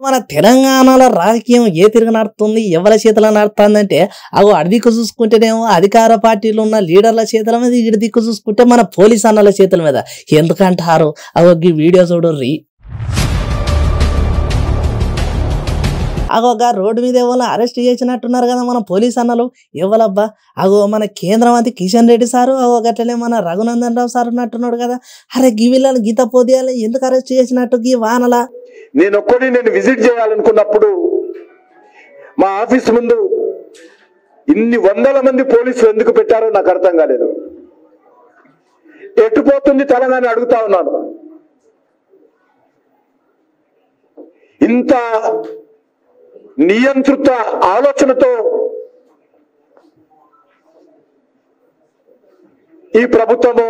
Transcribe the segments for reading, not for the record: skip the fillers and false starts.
మన తెలంగాణలో రాజకీయం ఏ తిరిగి నడుస్తుంది, ఎవరి చేతిలో నడుతుందంటే అవి అడిదిక్కు చూసుకుంటేనేమో అధికార పార్టీలు ఉన్న లీడర్ల చేతుల మీద, ఇటు దిక్కు చూసుకుంటే మన పోలీస్ అన్నల చేతుల మీద. ఎందుకంటారు అగో ఈ వీడియో చూడర్రి. అగోగా రోడ్డు మీద ఎవరు అరెస్ట్ చేసినట్టున్నారు కదా మన పోలీస్ అన్నలు. ఎవరబ్బా? అగో మన కేంద్ర మంత్రి కిషన్ రెడ్డి సారు, అగో గట్లనే మన రఘునందన్ రావు సార్ ఉన్నట్టున్నాడు కదా. అరే గీ వీళ్ళని గీత పోదీయాలి ఎందుకు అరెస్ట్ చేసినట్టు గీ వానలా? నేను విజిట్ చేయాలనుకున్నప్పుడు మా ఆఫీస్ ముందు ఇన్ని వందల మంది పోలీసులు ఎందుకు పెట్టారో నాకు అర్థం కాలేదు. ఎట్టుపోతుంది తెలంగాణ అడుగుతా ఉన్నాను. ఇంత నియంత్రిత ఆలోచనతో ఈ ప్రభుత్వము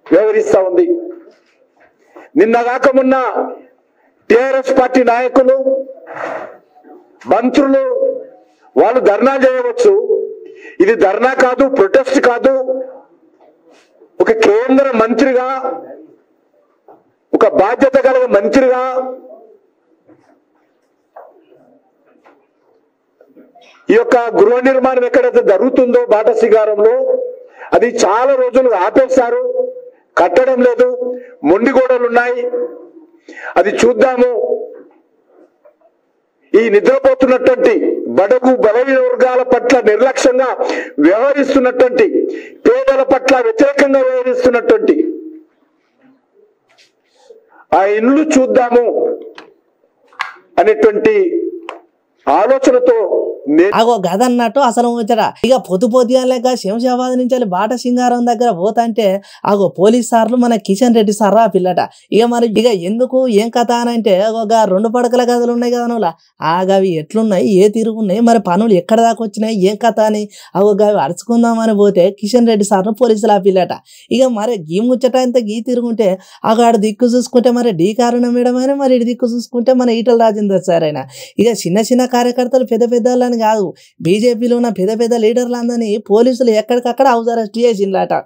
వ్యవహరిస్తా ఉంది. నిన్నగాక మొన్న టిఆర్ఎస్ పార్టీ నాయకులు, మంత్రులు వాళ్ళు ధర్నా చేయవచ్చు. ఇది ధర్నా కాదు, ప్రొటెస్ట్ కాదు. ఒక కేంద్ర మంత్రిగా, ఒక బాధ్యత కలిగిన మంత్రిగా ఈ యొక్క గృహ నిర్మాణం ఎక్కడైతే జరుగుతుందో బాట శిగారంలో అది చాలా రోజులు ఆపేశారు, కట్టడం లేదు, మొండిగోడలు ఉన్నాయి. అది చూద్దాము. ఈ నిద్రపోతున్నటువంటి బడుగు బలహీన వర్గాల పట్ల నిర్లక్ష్యంగా వ్యవహరిస్తున్నటువంటి, పేదల పట్ల వ్యతిరేకంగా వ్యవహరిస్తున్నటువంటి ఆ ఇల్లు చూద్దాము అనేటువంటి ఆలోచనతో అగో గదన్నట్టు అసలు వచ్చారా. ఇక పొద్దుగాలేక శంషాబాద్ నుంచి బాట సింగారం దగ్గర పోతాంటే అగో పోలీస్ సార్లు మన కిషన్ రెడ్డి సార్ ఆ పిల్లట. ఇక ఎందుకు ఏం కథ అని అంటే ఒక 2 పడకల గదులు ఉన్నాయి కదా నువ్వులా, అవి ఎట్లున్నాయి, ఏ తిరుగున్నాయి, మరి పనులు ఎక్కడ దాకా వచ్చినాయి, ఏం కథ అని అవి అరుచుకుందామని పోతే కిషన్ రెడ్డి సార్ను పోలీసులు ఆ పిల్లట. ఇక మరి గీ ముచ్చట ఇంత గీ తిరుగుంటే ఆడు దిక్కు చూసుకుంటే మరి డి కారణం మేడమైనా, మరి ఇటు దిక్కు చూసుకుంటే మన ఈటల రాజేందర్ సార్ అయినా. ఇక చిన్న కార్యకర్తలు పెద్ద పెద్దలని కాదు, బీజేపీలో ఉన్న పెద్ద లీడర్లందరినీ పోలీసులు ఎక్కడికక్కడ హౌస్ అరెస్ట్ చేసిండ్లట.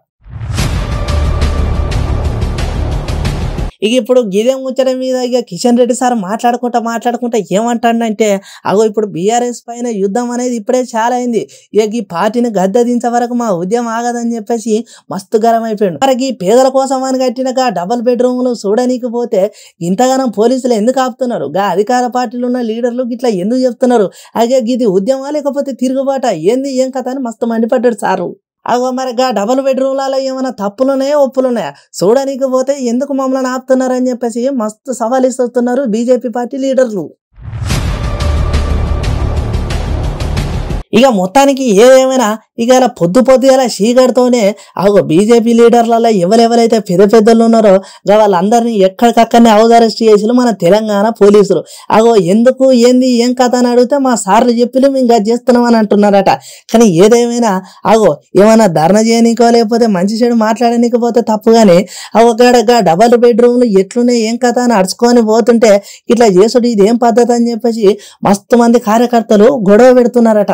ఇక ఇప్పుడు గిదే ముచ్చడం మీద ఇక కిషన్ రెడ్డి సార్ మాట్లాడుకుంటా ఏమంటాడంటే అగో ఇప్పుడు బీఆర్ఎస్ పైన యుద్ధం అనేది ఇప్పుడే చాలా అయింది. ఇక ఈ పార్టీని గద్దె దించే వరకు మా ఉద్యమం ఆగదని చెప్పేసి మస్తు గరం అయిపోయాడు. మరి ఈ పేదల కోసం అని కట్టినగా డబుల్ బెడ్రూమ్లు చూడనీకి పోతే ఇంతగానం పోలీసులు ఎందుకు ఆపుతున్నారు? అధికార పార్టీలు ఉన్న లీడర్లు ఇట్లా ఎందుకు చెప్తున్నారు? అదే ఇది ఉద్యమా లేకపోతే తిరుగుబాట ఏంది ఏం కథ అని మస్తు మండిపడ్డాడు సారు. అగో మరి డబుల్ బెడ్రూమ్లలో ఏమైనా తప్పులున్నాయా ఒప్పులున్నాయా చూడనీకి పోతే ఎందుకు మమ్మల్ని ఆపుతున్నారని చెప్పేసి మస్తు సవాల్ ఇస్తున్నారు బీజేపీ పార్టీ లీడర్లు. ఇక మొత్తానికి ఏదేమైనా ఇక ఇలా పొద్దుగాల చీకటితోనే అగో బీజేపీ లీడర్లలో ఎవరెవరైతే పెద్దలు ఉన్నారో వాళ్ళందరినీ ఎక్కడికక్కడనే హౌస్ అరెస్ట్ చేసి మన తెలంగాణ పోలీసులు. అగో ఎందుకు ఏంది ఏం కథ అని అడిగితే మా సార్లు చెప్పి మేము గది చేస్తున్నామని అంటున్నారట. కానీ ఏదేమైనా అగో ఏమైనా ధర్నా చేయనీకో లేకపోతే మంచి చెడు మాట్లాడనీకపోతే తప్పు. కానీ అగో డబుల్ బెడ్రూమ్లు ఎట్లున్నాయి ఏం కథ అని అడుచుకొని పోతుంటే ఇట్లా చేసుడు ఇదేం పద్ధతి అని చెప్పేసి మస్తు మంది కార్యకర్తలు గొడవ పెడుతున్నారట.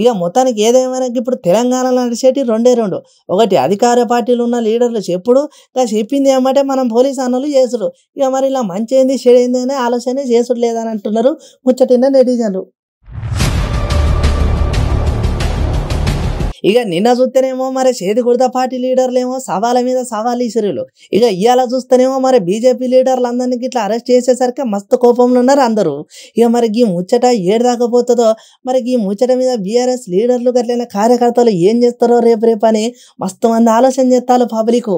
ఇక మొత్తానికి ఏదేమైనా ఇప్పుడు తెలంగాణలో నడిచేటి 2 ఒకటి అధికార పార్టీలు ఉన్న లీడర్లు చెప్పుడు, చెప్పింది ఏమంటే మనం పోలీస్ అన్నలు చేసుడు. ఇక మరి ఇలా మంచి ఏంది చెడు ఏంది అనే ఆలోచన చేసుడు లేదని అంటున్నారు ముచ్చటిన్న నెటిజన్లు. ఇక నిన్న చూస్తేనేమో మరి చేతికుర్త పార్టీ లీడర్లేమో సవాళ్ళ మీద సవాళ్ళు ఇసిరులు. ఇక ఇవాళ చూస్తేనేమో మరి బీజేపీ లీడర్లు అందరినీ ఇట్లా అరెస్ట్ చేసేసరికి మస్తు కోపంలో ఉన్నారు అందరూ. ఇక మరి ఈ ముచ్చట ఏడు దాకపోతుందో, మరి ఈ ముచ్చట మీద బీఆర్ఎస్ లీడర్లు గట్లైన కార్యకర్తలు ఏం చేస్తారో రేపు అని మస్తు మంది ఆలోచన చేస్తారు పబ్లిక్.